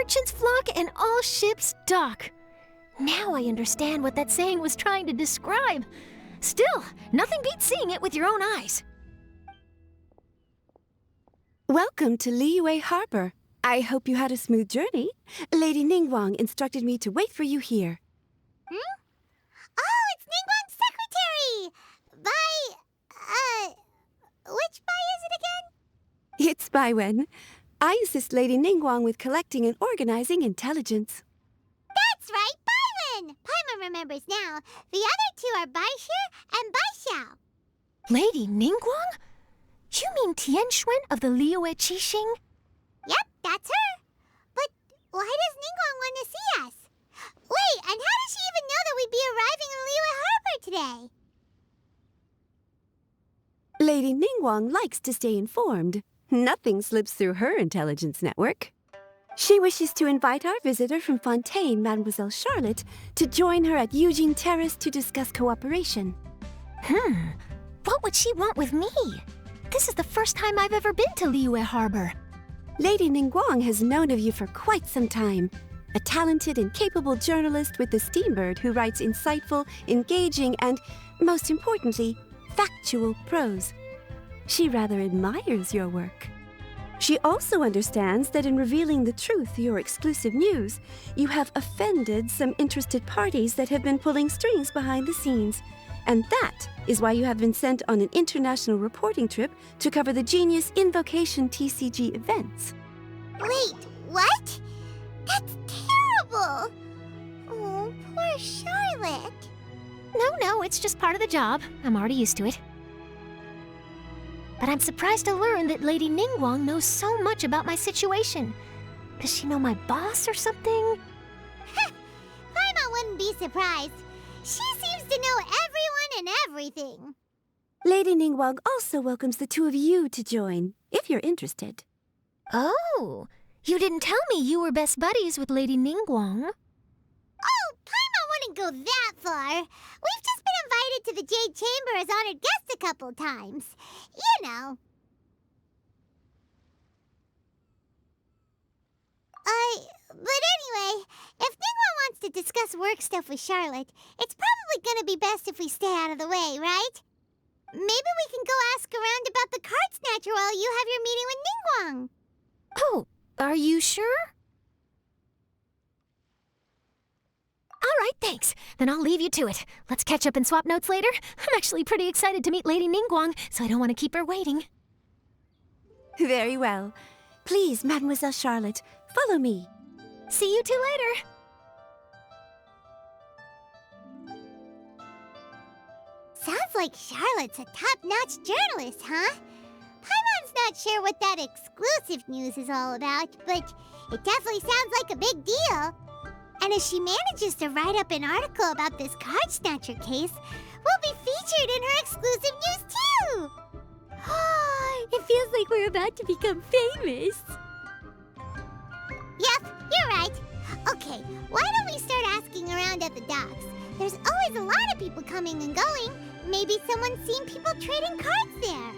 merchants flock and all ships dock. Now I understand what that saying was trying to describe. Still, nothing beats seeing it with your own eyes. Welcome to Liyue Harbor. I hope you had a smooth journey. Lady Ningguang instructed me to wait for you here. Hmm? Oh, it's Ningguang's secretary! Which Bai is it again? It's Baiwen. I assist Lady Ningguang with collecting and organizing intelligence. That's right, Baiwen! Paimon remembers now. The other two are Baishu and Baishao. Lady Ningguang? You mean Tianxuan of the Liyue Qixing? Yep, that's her. But why does Ningguang want to see us? Wait, and how does she even know that we'd be arriving in Liyue Harbor today? Lady Ningguang likes to stay informed. Nothing slips through her intelligence network. She wishes to invite our visitor from Fontaine, Mademoiselle Charlotte, to join her at Eugene Terrace to discuss cooperation. What would she want with me? This is the first time I've ever been to Liyue Harbor. Lady Ningguang has known of you for quite some time. A talented and capable journalist with the Steambird who writes insightful, engaging, and, most importantly, factual prose. She rather admires your work. She also understands that in revealing the truth through your exclusive news, you have offended some interested parties that have been pulling strings behind the scenes. And that is why you have been sent on an international reporting trip to cover the Genius Invocation TCG events. Wait, what? That's terrible! Oh, poor Charlotte. No, it's just part of the job. I'm already used to it. But I'm surprised to learn that Lady Ningguang knows so much about my situation. Does she know my boss or something? Paimon wouldn't be surprised. She seems to know everyone and everything. Lady Ningguang also welcomes the two of you to join, if you're interested. Oh, you didn't tell me you were best buddies with Lady Ningguang. Oh, Paimon wouldn't go that far. We've just been invited to the Jade Chamber as honored guests a couple times. You know. But anyway, if Ningguang wants to discuss work stuff with Charlotte, it's probably gonna be best if we stay out of the way, right? Maybe we can go ask around about the card snatcher while you have your meeting with Ningguang. Oh, are you sure? All right, thanks. Then I'll leave you to it. Let's catch up and swap notes later. I'm actually pretty excited to meet Lady Ningguang, so I don't want to keep her waiting. Very well. Please, Mademoiselle Charlotte, follow me. See you two later. Sounds like Charlotte's a top-notch journalist, huh? Paimon's not sure what that exclusive news is all about, but it definitely sounds like a big deal. And if she manages to write up an article about this card snatcher case, we'll be featured in her exclusive news too! It feels like we're about to become famous. Yep, you're right. Okay, why don't we start asking around at the docks? There's always a lot of people coming and going. Maybe someone's seen people trading cards there.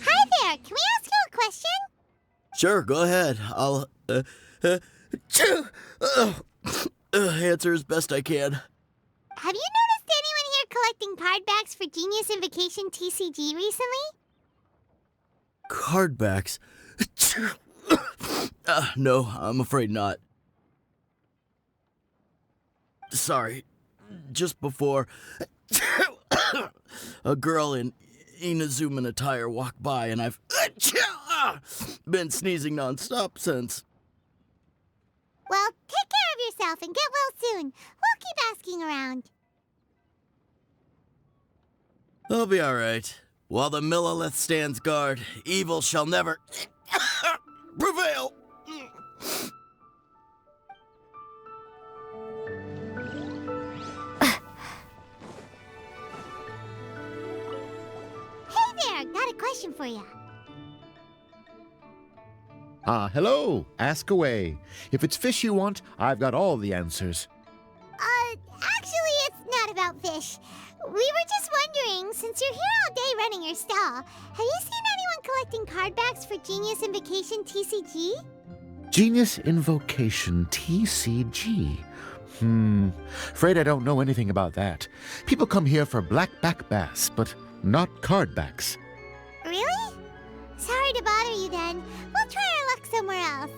Hi there, can we ask you a question? Sure, go ahead. I'll answer as best I can. Have you noticed anyone here collecting card backs for Genius Invocation TCG recently? Card backs? No, I'm afraid not. Sorry. Just before, a girl in Inazuman attire walked by, and I've been sneezing nonstop since. Well, take care of yourself and get well soon. We'll keep asking around. I'll be all right. While the Millilith stands guard, evil shall never prevail. Hey there, got a question for you. Hello. Ask away. If it's fish you want, I've got all the answers. Actually, it's not about fish. We were just wondering, since you're here all day running your stall, have you seen anyone collecting card backs for Genius Invocation TCG? Genius Invocation TCG. Afraid I don't know anything about that. People come here for blackback bass, but not card backs. Really? Sorry to bother you then. We'll try our luck somewhere else.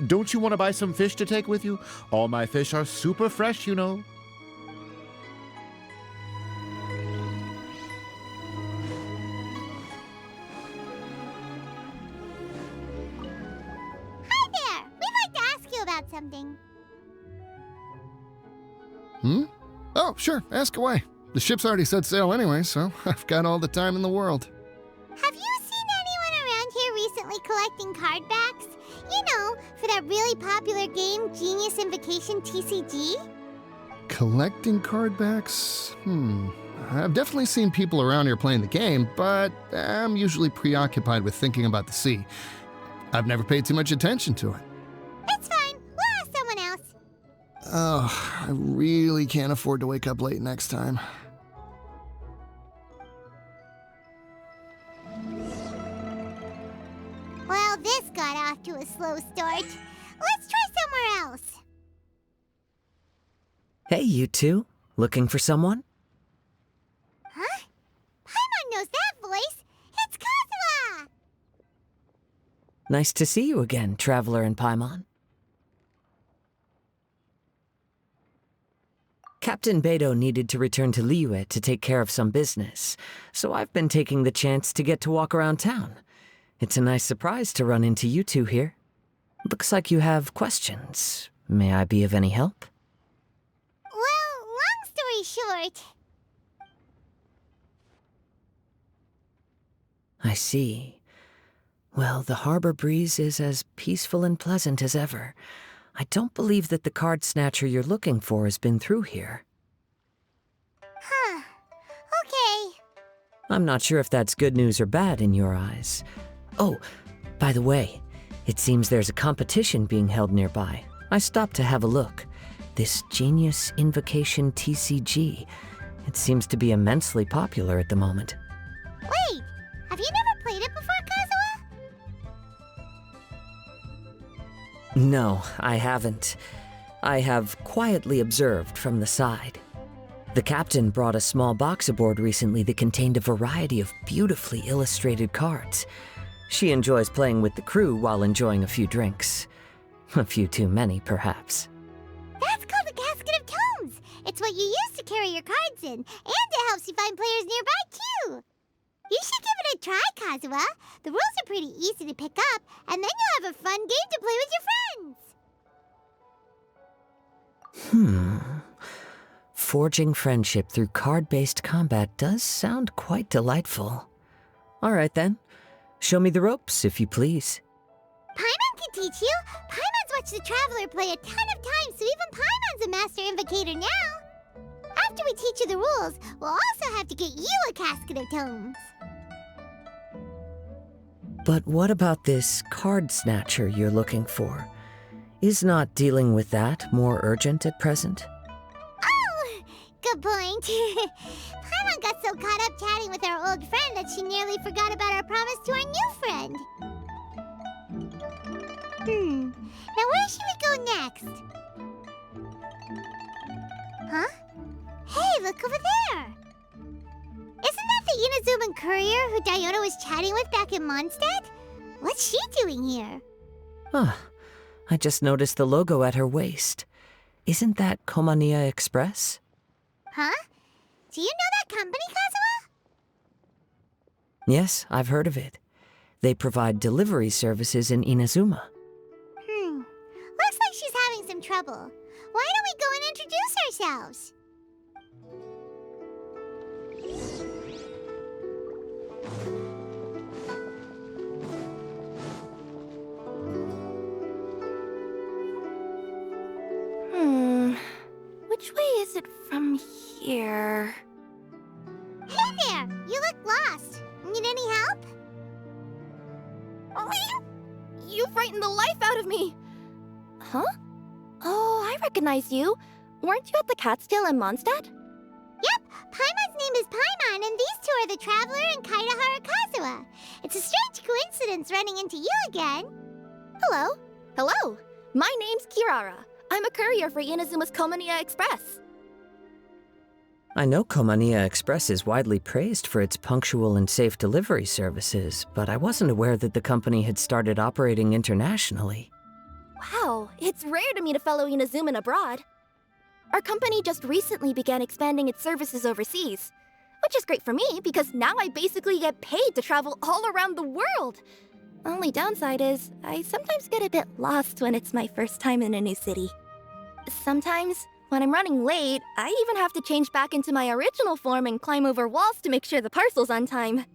Don't you want to buy some fish to take with you? All my fish are super fresh, you know. Hi there! We'd like to ask you about something. Oh, sure, ask away. The ship's already set sail anyway, so I've got all the time in the world. Have you seen anyone around here recently collecting card backs? You know, for that really popular game, Genius Invocation TCG? Collecting card backs? I've definitely seen people around here playing the game, but I'm usually preoccupied with thinking about the sea. I've never paid too much attention to it. It's fine. We'll ask someone else. Oh, I really can't afford to wake up late next time. Well, this got off to a slow start. Let's try somewhere else. Hey, you two. Looking for someone? Huh? Paimon knows that voice. It's Kazuha! Nice to see you again, Traveler and Paimon. Captain Beidou needed to return to Liyue to take care of some business, so I've been taking the chance to get to walk around town. It's a nice surprise to run into you two here. Looks like you have questions. May I be of any help? Well, long story short... I see. Well, the harbor breeze is as peaceful and pleasant as ever. I don't believe that the card snatcher you're looking for has been through here. Huh. Okay. I'm not sure if that's good news or bad in your eyes. Oh, by the way, it seems there's a competition being held nearby. I stopped to have a look. This Genius Invocation TCG. It seems to be immensely popular at the moment. Wait, have you never played it before, Kazuha? No, I haven't. I have quietly observed from the side. The captain brought a small box aboard recently that contained a variety of beautifully illustrated cards. She enjoys playing with the crew while enjoying a few drinks. A few too many, perhaps. That's called a casket of tomes. It's what you use to carry your cards in, and it helps you find players nearby, too. You should give it a try, Kazuha. The rules are pretty easy to pick up, and then you'll have a fun game to play with your friends. Forging friendship through card-based combat does sound quite delightful. All right, then. Show me the ropes, if you please. Paimon can teach you. Paimon's watched the Traveler play a ton of times, so even Paimon's a master invocator now. After we teach you the rules, we'll also have to get you a casket of tomes. But what about this card snatcher you're looking for? Is not dealing with that more urgent at present? Oh, good point. Paimon got so caught up chatting with our old friend that she nearly forgot about our promise to our new friend. Now where should we go next? Huh? Hey, look over there! Isn't that the Inazuman courier who Diona was chatting with back in Mondstadt? What's she doing here? I just noticed the logo at her waist. Isn't that Komania Express? Huh? Do you know that company, Kazuha? Yes, I've heard of it. They provide delivery services in Inazuma. Looks like she's having some trouble. Why don't we go and introduce ourselves? Which way is it from here? Hey there! You look lost. Need any help? You frightened the life out of me! Huh? Oh, I recognize you. Weren't you at the Catskill in Mondstadt? Yep, Paimon's name is Paimon, and these two are the Traveler and Kaitahara Kazuha. It's a strange coincidence running into you again. Hello. Hello. My name's Kirara. I'm a courier for Inazuma's Komaniya Express. I know Komaniya Express is widely praised for its punctual and safe delivery services, but I wasn't aware that the company had started operating internationally. Wow, it's rare to meet a fellow Inazuman abroad. Our company just recently began expanding its services overseas, which is great for me because now I basically get paid to travel all around the world. Only downside is, I sometimes get a bit lost when it's my first time in a new city. Sometimes, when I'm running late, I even have to change back into my original form and climb over walls to make sure the parcel's on time.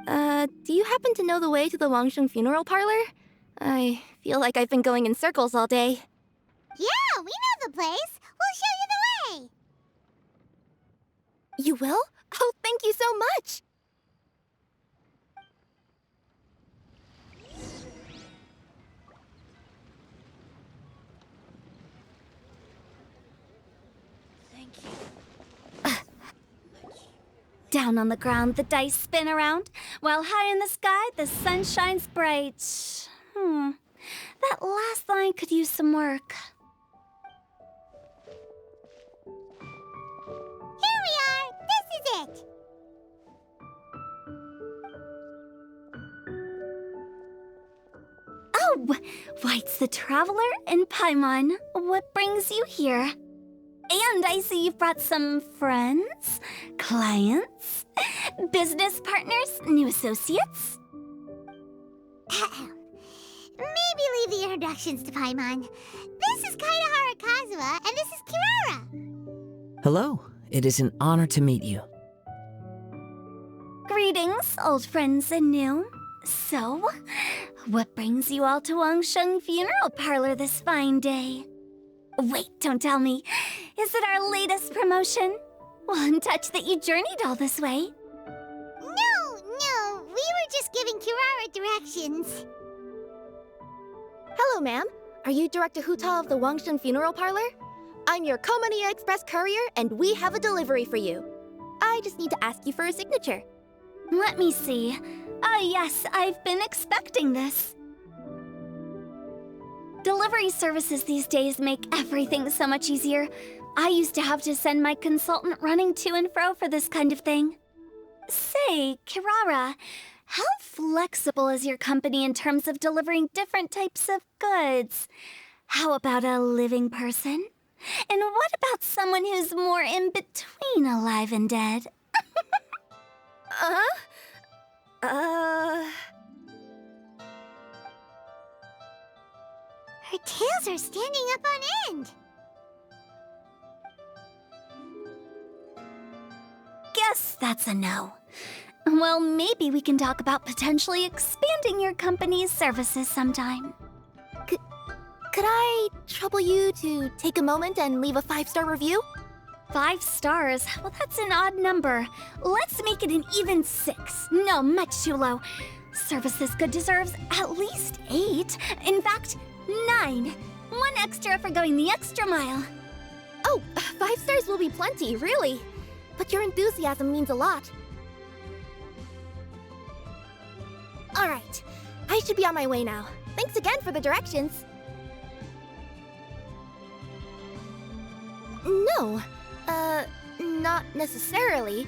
Do you happen to know the way to the Wangsheng funeral parlor? I feel like I've been going in circles all day. Yeah, we know the place. We'll show you the way. You will? Oh, thank you so much! Down on the ground, the dice spin around, while high in the sky, the sun shines bright. That last line could use some work. Here we are. This is it. Oh, White's the Traveler and Paimon. What brings you here? And I see you've brought some friends, clients, business partners, new associates. Maybe leave the introductions to Paimon. This is Kaitahara Kazuha, and this is Kirara. Hello, it is an honor to meet you. Greetings, old friends and new. So, what brings you all to Wangsheng Funeral Parlor this fine day? Wait, don't tell me. Is it our latest promotion? One touch that you journeyed all this way. No, we were just giving Kirara directions. Hello, ma'am. Are you Director Huta of the Wangsheng Funeral Parlor? I'm your Komaniya Express courier, and we have a delivery for you. I just need to ask you for a signature. Let me see. Ah, yes, I've been expecting this. Delivery services these days make everything so much easier. I used to have to send my consultant running to and fro for this kind of thing. Say, Kirara, how flexible is your company in terms of delivering different types of goods? How about a living person? And what about someone who's more in between alive and dead? Her tails are standing up on end. Guess that's a no. Well, maybe we can talk about potentially expanding your company's services sometime. Could I trouble you to take a moment and leave a 5-star review? 5 stars? Well, that's an odd number. Let's make it an even 6. No, much too low. Service this good deserves at least 8. In fact, 9. 1 extra for going the extra mile. Oh, 5 stars will be plenty, really. But your enthusiasm means a lot. All right, I should be on my way now. Thanks again for the directions. No, not necessarily.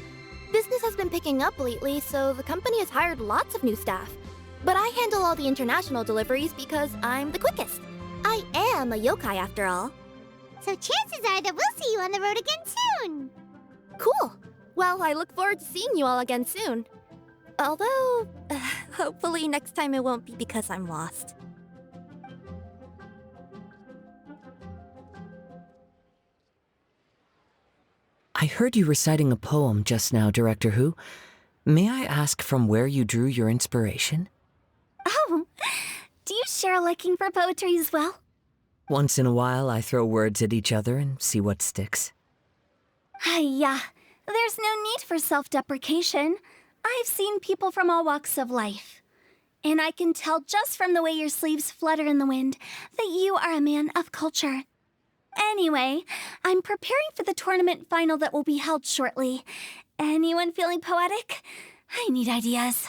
Business has been picking up lately, so the company has hired lots of new staff. But I handle all the international deliveries because I'm the quickest. I am a yokai after all. So chances are that we'll see you on the road again soon. Cool. Well, I look forward to seeing you all again soon. Although, hopefully next time it won't be because I'm lost. I heard you reciting a poem just now, Director Who. May I ask from where you drew your inspiration? Oh, do you share a liking for poetry as well? Once in a while, I throw words at each other and see what sticks. Yeah, there's no need for self-deprecation. I've seen people from all walks of life. And I can tell just from the way your sleeves flutter in the wind that you are a man of culture. Anyway, I'm preparing for the tournament final that will be held shortly. Anyone feeling poetic? I need ideas.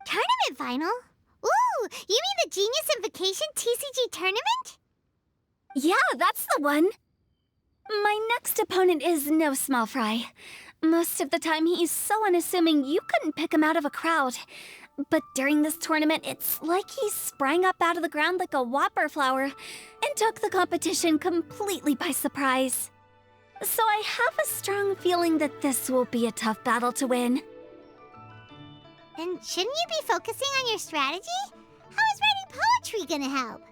Tournament final? Ooh, you mean the Genius Invocation TCG tournament? Yeah, that's the one. My next opponent is no small fry. Most of the time he's so unassuming you couldn't pick him out of a crowd. But during this tournament, it's like he sprang up out of the ground like a whopper flower and took the competition completely by surprise. So I have a strong feeling that this will be a tough battle to win. Then shouldn't you be focusing on your strategy? How is writing poetry gonna help?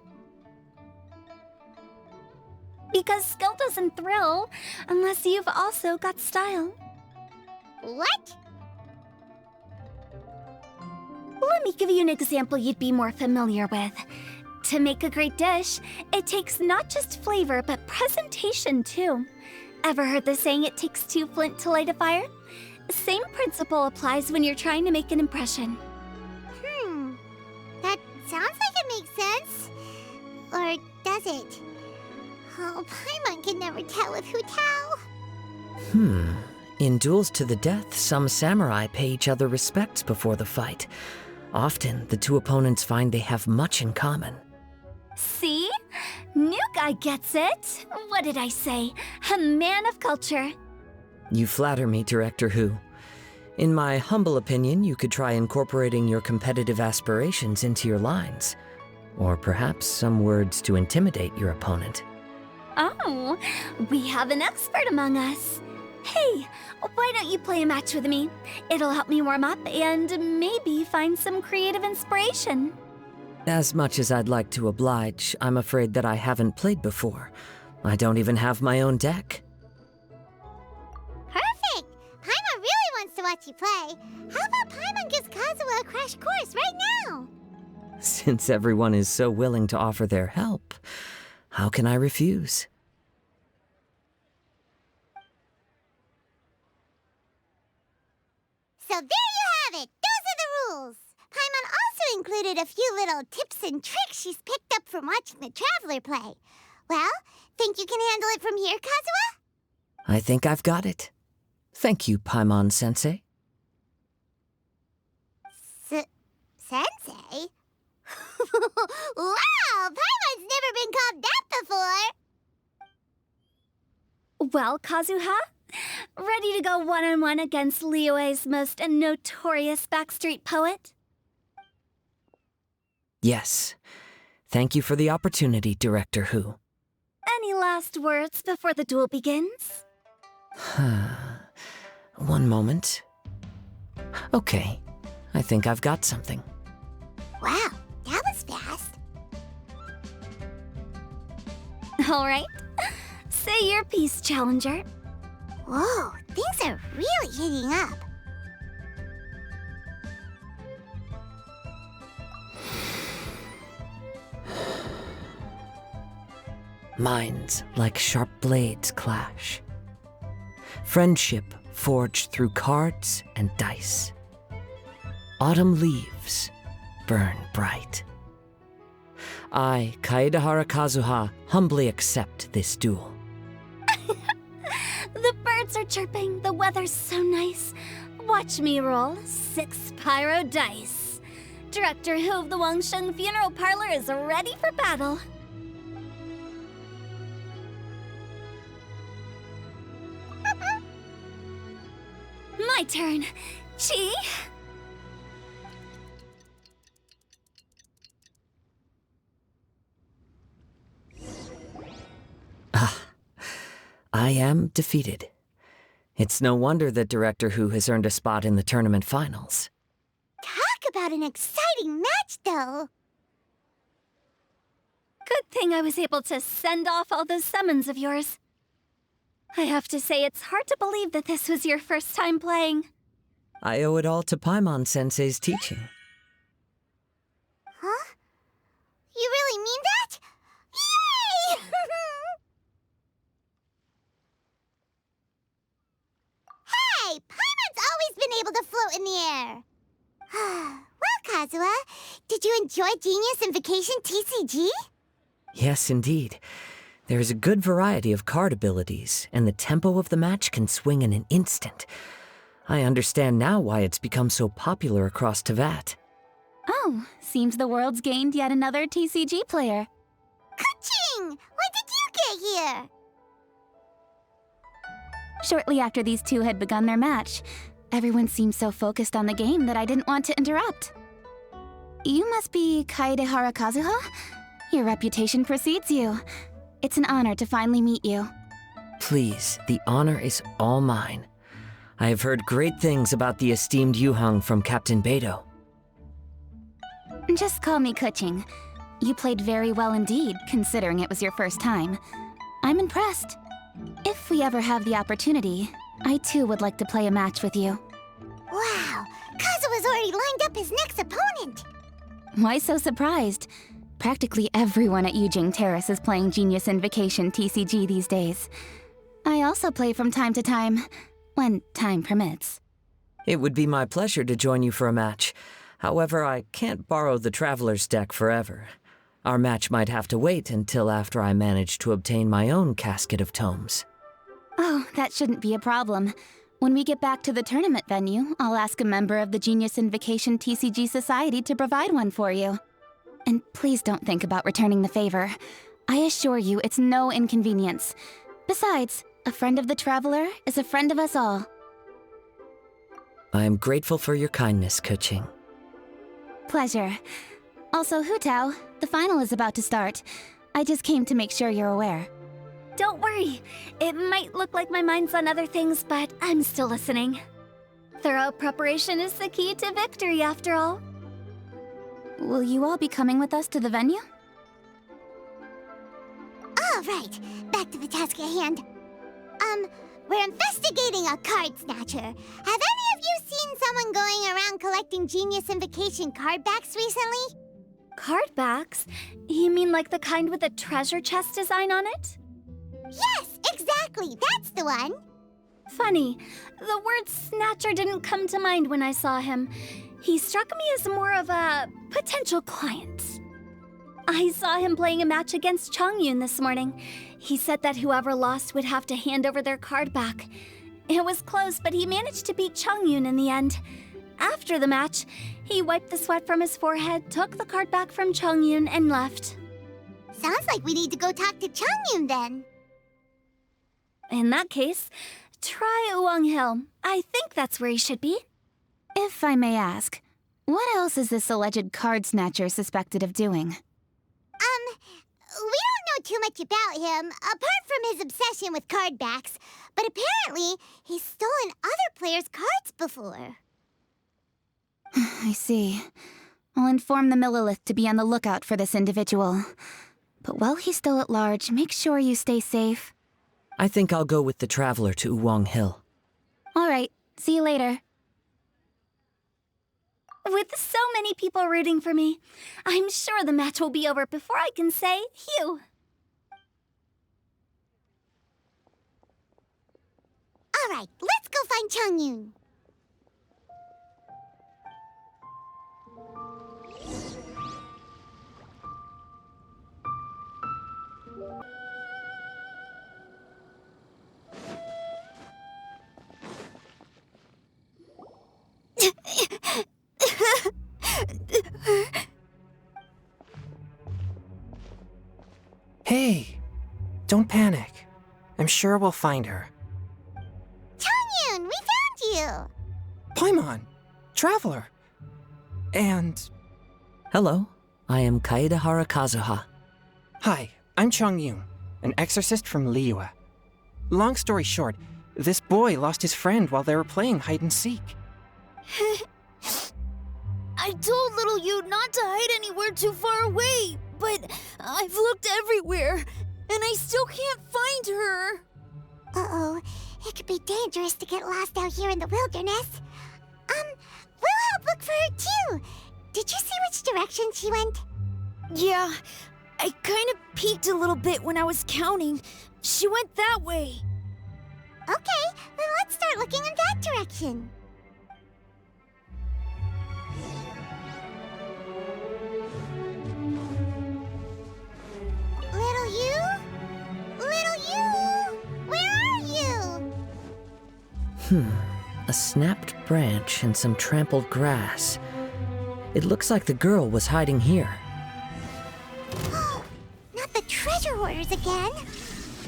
Because skill doesn't thrill unless you've also got style. What? Let me give you an example you'd be more familiar with. To make a great dish, it takes not just flavor, but presentation too. Ever heard the saying, it takes two flint to light a fire? Same principle applies when you're trying to make an impression. That sounds like it makes sense. Or does it? Oh, Paimon can never tell with Hu Tao. In duels to the death, some samurai pay each other respects before the fight. Often, the two opponents find they have much in common. See? New guy gets it. What did I say? A man of culture. You flatter me, Director Hu. In my humble opinion, you could try incorporating your competitive aspirations into your lines. Or perhaps some words to intimidate your opponent. Oh, we have an expert among us. Hey, why don't you play a match with me? It'll help me warm up and maybe find some creative inspiration. As much as I'd like to oblige, I'm afraid that I haven't played before. I don't even have my own deck. Perfect! Paimon really wants to watch you play. How about Paimon gives Kazuha a crash course right now? Since everyone is so willing to offer their help, how can I refuse? So there you have it! Those are the rules! Paimon also included a few little tips and tricks she's picked up from watching the Traveler play. Well, think you can handle it from here, Kazuha? I think I've got it. Thank you, Paimon-sensei. Sensei? Wow! Paimon's never been called that before! Well, Kazuha, ready to go one-on-one against Liyue's most notorious backstreet poet? Yes. Thank you for the opportunity, Director Hu. Any last words before the duel begins? One moment. Okay, I think I've got something. Wow, that was fast. All right. Say your piece, Challenger. Whoa, things are really heating up. Minds like sharp blades clash. Friendship forged through cards and dice. Autumn leaves burn bright. I, Kaedahara Kazuha, humbly accept this duel. The birds are chirping, the weather's so nice. Watch me roll 6 pyro dice. Director Hu of the Wangsheng Funeral Parlor is ready for battle. My turn. Chi? I am defeated. It's no wonder that Director Hu has earned a spot in the tournament finals. Talk about an exciting match, though. Good thing I was able to send off all those summons of yours. I have to say, it's hard to believe that this was your first time playing. I owe it all to Paimon-sensei's teaching. Huh? You really mean that? Yay! Hey, Paimon's always been able to float in the air. Well, Kazuha, Did you enjoy Genius Invocation TCG? Yes, indeed. There is a good variety of card abilities, and the tempo of the match can swing in an instant. I understand now why it's become so popular across Tevat. Oh, seems the world's gained yet another TCG player. Ka-ching! When did you get here? Shortly after these two had begun their match, everyone seemed so focused on the game that I didn't want to interrupt. You must be Kaedehara Kazuha? Your reputation precedes you. It's an honor to finally meet you. Please, the honor is all mine. I have heard great things about the esteemed Yuhang from Captain Beidou. Just call me Kuching. You played very well indeed, considering it was your first time. I'm impressed. If we ever have the opportunity, I too would like to play a match with you. Wow, Kazuha's already lined up his next opponent. Why so surprised? Practically everyone at Yujing Terrace is playing Genius Invocation TCG these days. I also play from time to time, when time permits. It would be my pleasure to join you for a match. However, I can't borrow the Traveler's deck forever. Our match might have to wait until after I manage to obtain my own casket of tomes. Oh, that shouldn't be a problem. When we get back to the tournament venue, I'll ask a member of the Genius Invocation TCG Society to provide one for you. And please don't think about returning the favor. I assure you it's no inconvenience. Besides, a friend of the Traveler is a friend of us all. I am grateful for your kindness, Kuching. Pleasure. Also, Hu Tao, the final is about to start. I just came to make sure you're aware. Don't worry. It might look like my mind's on other things, but I'm still listening. Thorough preparation is the key to victory, after all. Will you all be coming with us to the venue? All right, back to the task at hand. We're investigating a card snatcher. Have any of you seen someone going around collecting Genius Invocation card backs recently? Card backs? You mean like the kind with a treasure chest design on it? Yes, exactly, that's the one. Funny, the word snatcher didn't come to mind when I saw him. He struck me as more of a potential client. I saw him playing a match against Chongyun this morning. He said that whoever lost would have to hand over their card back. It was close, but he managed to beat Chongyun in the end. After the match, he wiped the sweat from his forehead, took the card back from Chongyun, and left. Sounds like we need to go talk to Chongyun then. In that case, try Uwang Hill. I think that's where he should be. If I may ask, what else is this alleged card snatcher suspected of doing? We don't know too much about him, apart from his obsession with card backs, but apparently he's stolen other players' cards before. I see. I'll inform the Millilith to be on the lookout for this individual. But while he's still at large, make sure you stay safe. I think I'll go with the Traveler to Uwang Hill. All right, see you later. With so many people rooting for me, I'm sure the match will be over before I can say phew. All right, let's go find Chongyun. Hey, don't panic. I'm sure we'll find her. Chongyun, we found you! Paimon, Traveler. And... Hello, I am Kaedehara Kazuha. Hi, I'm Chongyun, an exorcist from Liyue. Long story short, this boy lost his friend while they were playing hide and seek. I told little Yu not to hide anywhere too far away, but I've looked everywhere, and I still can't find her. Uh-oh, it could be dangerous to get lost out here in the wilderness. We'll help look for her too. Did you see which direction she went? Yeah, I kind of peeked a little bit when I was counting. She went that way. Okay, then let's start looking in that direction. A snapped branch and some trampled grass. It looks like the girl was hiding here. Not the treasure hoarders again.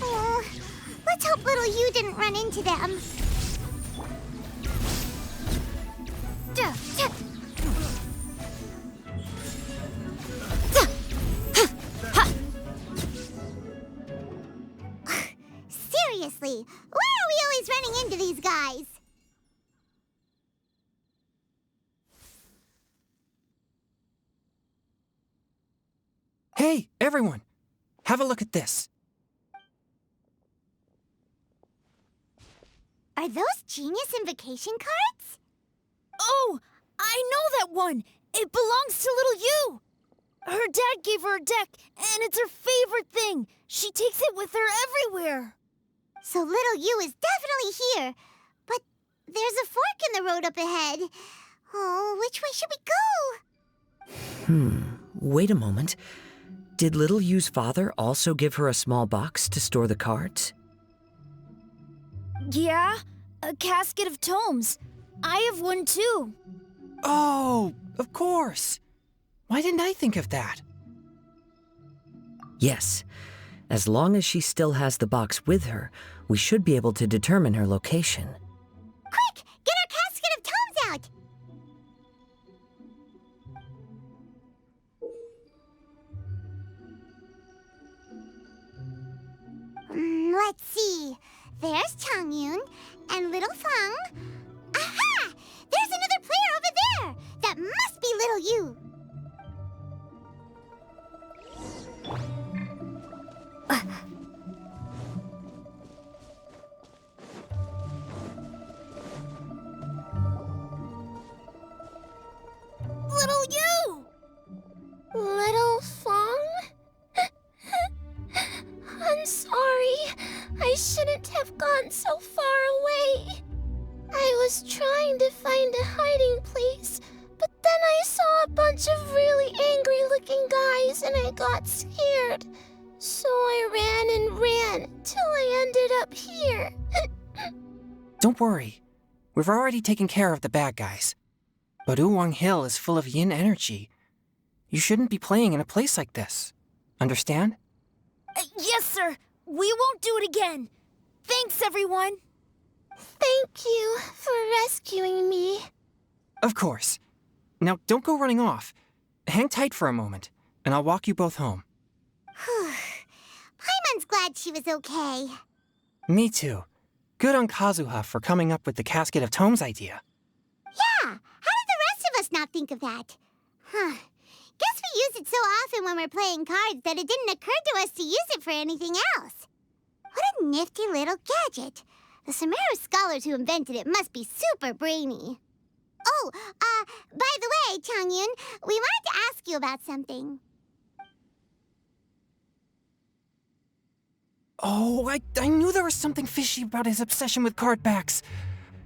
Oh, let's hope little you didn't run into them. Seriously, why are we always running into these guys? Hey, everyone! Have a look at this. Are those Genius Invocation cards? Oh, I know that one! It belongs to little you! Her dad gave her a deck, and it's her favorite thing. She takes it with her everywhere. So little you is definitely here. But there's a fork in the road up ahead. Oh, which way should we go? Wait a moment. Did little Yu's father also give her a small box to store the cards? Yeah, a casket of tomes. I have one too. Oh, of course. Why didn't I think of that? Yes. As long as she still has the box with her, we should be able to determine her location. Quick, get our casket of tomes out! Let's see. There's Changyun and little Fang. Aha! There's another player over there! That must be little you. Little you! Little Fong? I'm sorry. I shouldn't have gone so far away. I was trying to find a hiding place, but then I saw a bunch of really angry-looking guys and I got scared. So I ran and ran till I ended up here. Don't worry. We've already taken care of the bad guys. But Uwang Hill is full of yin energy. You shouldn't be playing in a place like this. Understand? Yes, sir. We won't do it again. Thanks, everyone. Thank you for rescuing me. Of course. Now, don't go running off. Hang tight for a moment, and I'll walk you both home. Paimon's glad she was okay. Me too. Good on Kazuha for coming up with the Casket of Tomes idea. Yeah, how did the rest of us not think of that? Guess we use it so often when we're playing cards that it didn't occur to us to use it for anything else. What a nifty little gadget. The Sumeru scholars who invented it must be super brainy. Oh, by the way, Changyun, we wanted to ask you about something. Oh, I knew there was something fishy about his obsession with card backs.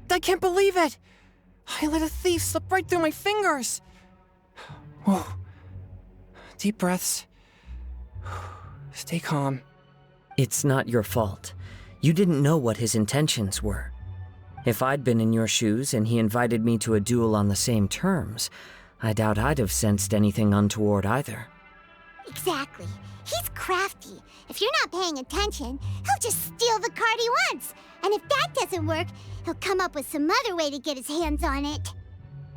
I can't believe it! I let a thief slip right through my fingers. Whoa. Deep breaths. Stay calm. It's not your fault. You didn't know what his intentions were. If I'd been in your shoes and he invited me to a duel on the same terms, I doubt I'd have sensed anything untoward either. Exactly. He's crafty. If you're not paying attention, he'll just steal the card he wants. And if that doesn't work, he'll come up with some other way to get his hands on it.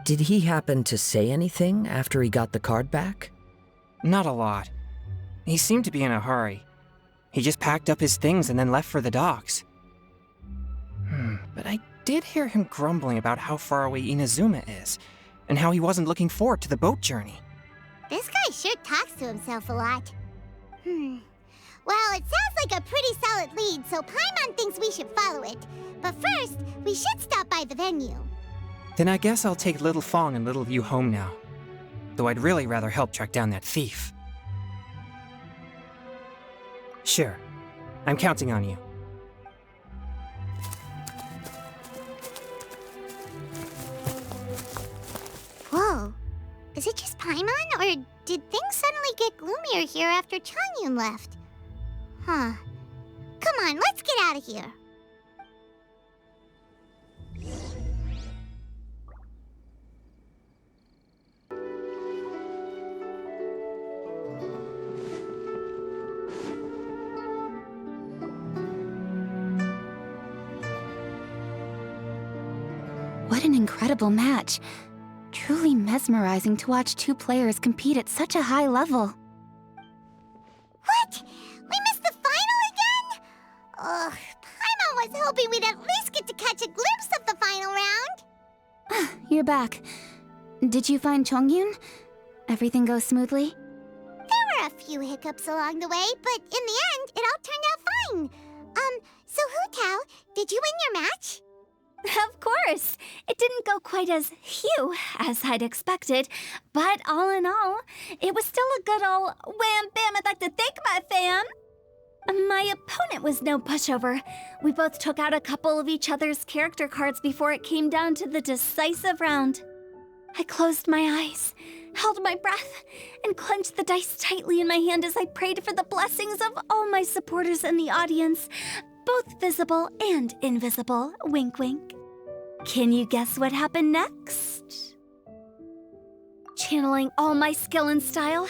Did he happen to say anything after he got the card back? Not a lot. He seemed to be in a hurry. He just packed up his things and then left for the docks. But I did hear him grumbling about how far away Inazuma is, and how he wasn't looking forward to the boat journey. This guy sure talks to himself a lot. Well, it sounds like a pretty solid lead, so Paimon thinks we should follow it. But first, we should stop by the venue. Then I guess I'll take Little Fong and Little Yu home now. Though I'd really rather help track down that thief. Sure. I'm counting on you. Whoa. Is it just Paimon, or did things suddenly get gloomier here after Changyun left? Come on, let's get out of here. What an incredible match. Truly mesmerizing to watch two players compete at such a high level. What? We missed the final again? Ugh, Paimon was hoping we'd at least get to catch a glimpse of the final round. You're back. Did you find Chongyun? Everything go smoothly? There were a few hiccups along the way, but in the end, it all turned out fine. So Hu Tao, did you win your match? Of course! It didn't go quite as phew as I'd expected, but all in all, it was still a good ol' wham bam I'd like to thank my fam! My opponent was no pushover. We both took out a couple of each other's character cards before it came down to the decisive round. I closed my eyes, held my breath, and clenched the dice tightly in my hand as I prayed for the blessings of all my supporters in the audience, both visible and invisible, wink wink. Can you guess what happened next? Channeling all my skill and style,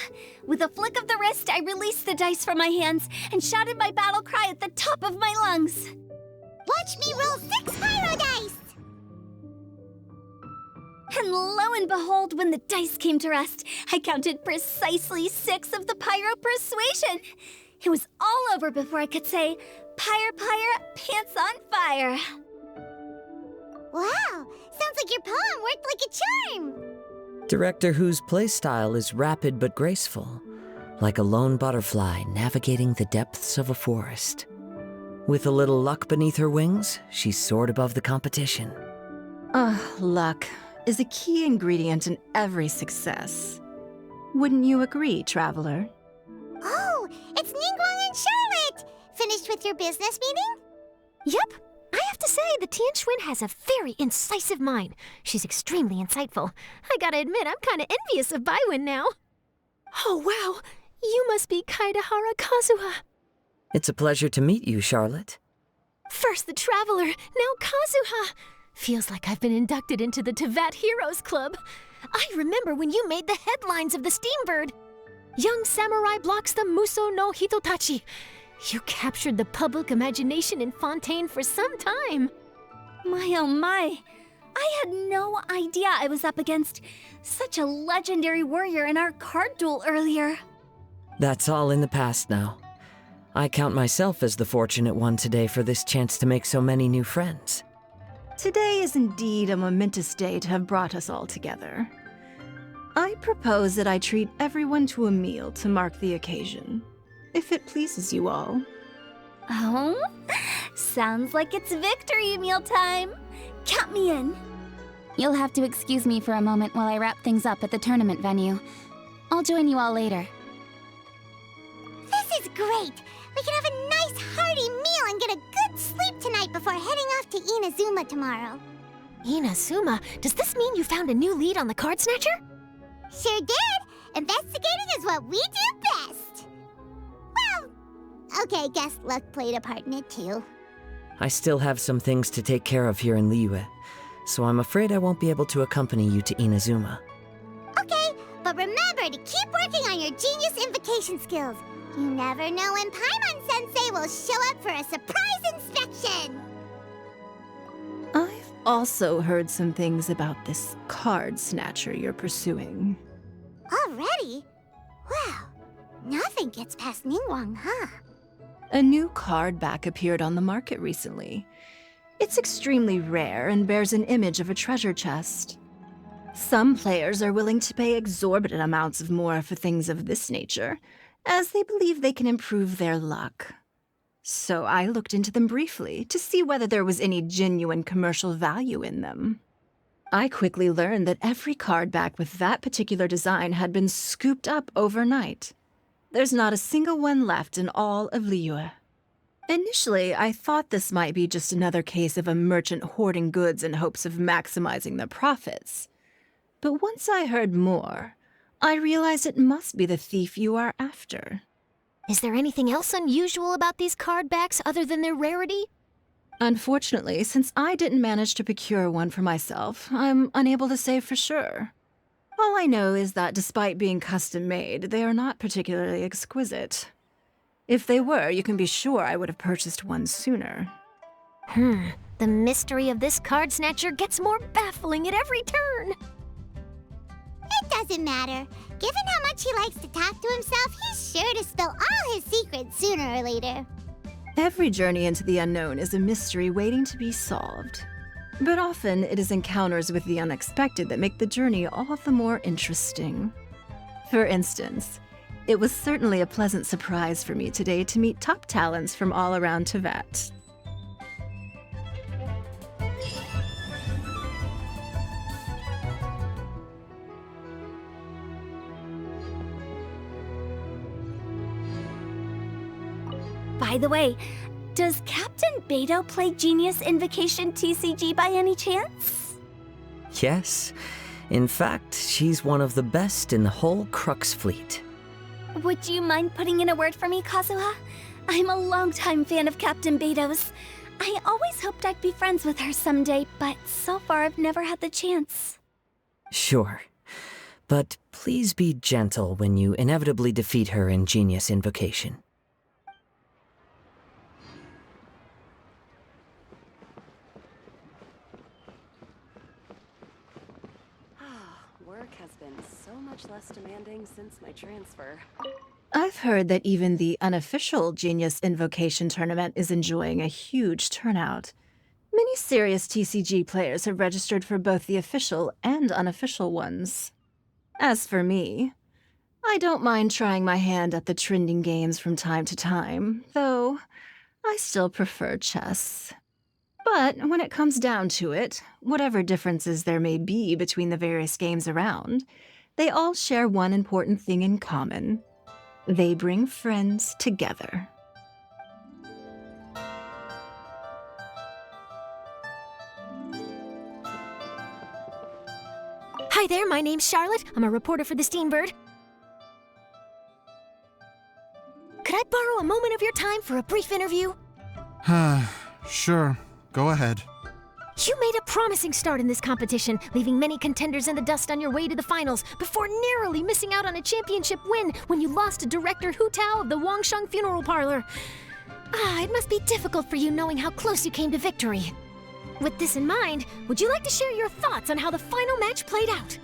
with a flick of the wrist, I released the dice from my hands and shouted my battle cry at the top of my lungs. Watch me roll 6 pyro dice! And lo and behold, when the dice came to rest, I counted precisely 6 of the pyro persuasion. It was all over before I could say, pyre, pyre, pants on fire. Wow, sounds like your poem worked like a charm. Director Hu's playstyle is rapid but graceful, like a lone butterfly navigating the depths of a forest. With a little luck beneath her wings, she soared above the competition. Luck is a key ingredient in every success. Wouldn't you agree, Traveler? Oh, it's Ningguang and Charlotte! Finished with your business meeting? Yep. I have to say, the Tianquan has a very incisive mind. She's extremely insightful. I gotta admit, I'm kinda envious of Baiwen now. Oh, wow. You must be Kaidahara Kazuha. It's a pleasure to meet you, Charlotte. First the Traveler, now Kazuha. Feels like I've been inducted into the Tevat Heroes Club. I remember when you made the headlines of the Steambird. Young samurai blocks the Muso no Hitotachi. You captured the public imagination in Fontaine for some time. My oh my, I had no idea I was up against such a legendary warrior in our card duel earlier. That's all in the past now. I count myself as the fortunate one today for this chance to make so many new friends. Today is indeed a momentous day to have brought us all together. I propose that I treat everyone to a meal to mark the occasion, if it pleases you all. Oh, sounds like it's victory meal time. Count me in. You'll have to excuse me for a moment while I wrap things up at the tournament venue. I'll join you all later. This is great! We can have a nice hearty meal and get a good sleep tonight before heading off to Inazuma tomorrow. Inazuma, does this mean you found a new lead on the Card Snatcher? Sure did! Investigating is what we do best! Well, okay, guess luck played a part in it too. I still have some things to take care of here in Liyue, so I'm afraid I won't be able to accompany you to Inazuma. Okay, but remember to keep working on your genius invocation skills. You never know when Paimon-sensei will show up for a surprise inspection! I've also heard some things about this Card Snatcher you're pursuing. Already? Wow, nothing gets past Ningguang, huh? A new card back appeared on the market recently. It's extremely rare and bears an image of a treasure chest. Some players are willing to pay exorbitant amounts of more for things of this nature, as they believe they can improve their luck. So I looked into them briefly to see whether there was any genuine commercial value in them. I quickly learned that every card back with that particular design had been scooped up overnight. There's not a single one left in all of Liyue. Initially, I thought this might be just another case of a merchant hoarding goods in hopes of maximizing their profits. But once I heard more, I realized it must be the thief you are after. Is there anything else unusual about these card backs other than their rarity? Unfortunately, since I didn't manage to procure one for myself, I'm unable to say for sure. All I know is that despite being custom-made, they are not particularly exquisite. If they were, you can be sure I would have purchased one sooner. The mystery of this card snatcher gets more baffling at every turn. It doesn't matter. Given how much he likes to talk to himself, he's sure to spill all his secrets sooner or later. Every journey into the unknown is a mystery waiting to be solved. But often it is encounters with the unexpected that make the journey all the more interesting. For instance, it was certainly a pleasant surprise for me today to meet top talents from all around Teyvat. By the way, does Captain Beto play Genius Invocation TCG by any chance? Yes. In fact, she's one of the best in the whole Crux fleet. Would you mind putting in a word for me, Kazuha? I'm a longtime fan of Captain Beto's. I always hoped I'd be friends with her someday, but so far I've never had the chance. Sure. But please be gentle when you inevitably defeat her in Genius Invocation. Work has been so much less demanding since my transfer. I've heard that even the unofficial Genius Invocation tournament is enjoying a huge turnout. Many serious TCG players have registered for both the official and unofficial ones. As for me, I don't mind trying my hand at the trending games from time to time, though I still prefer chess. But when it comes down to it, whatever differences there may be between the various games around, they all share one important thing in common. They bring friends together. Hi there, my name's Charlotte. I'm a reporter for the Steambird. Could I borrow a moment of your time for a brief interview? Sure. Go ahead. You made a promising start in this competition, leaving many contenders in the dust on your way to the finals, before narrowly missing out on a championship win when you lost to director Hu Tao of the Wangsheng Funeral Parlor. It must be difficult for you knowing how close you came to victory. With this in mind, would you like to share your thoughts on how the final match played out?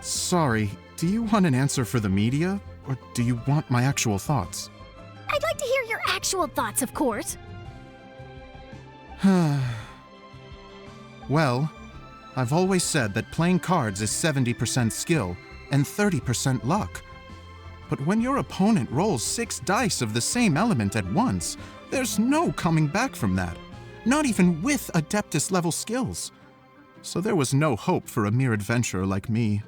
Sorry. Do you want an answer for the media, or do you want my actual thoughts? I'd like to hear your actual thoughts, of course. Well, I've always said that playing cards is 70% skill and 30% luck. But when your opponent rolls 6 dice of the same element at once, there's no coming back from that, not even with Adeptus level skills. So there was no hope for a mere adventurer like me.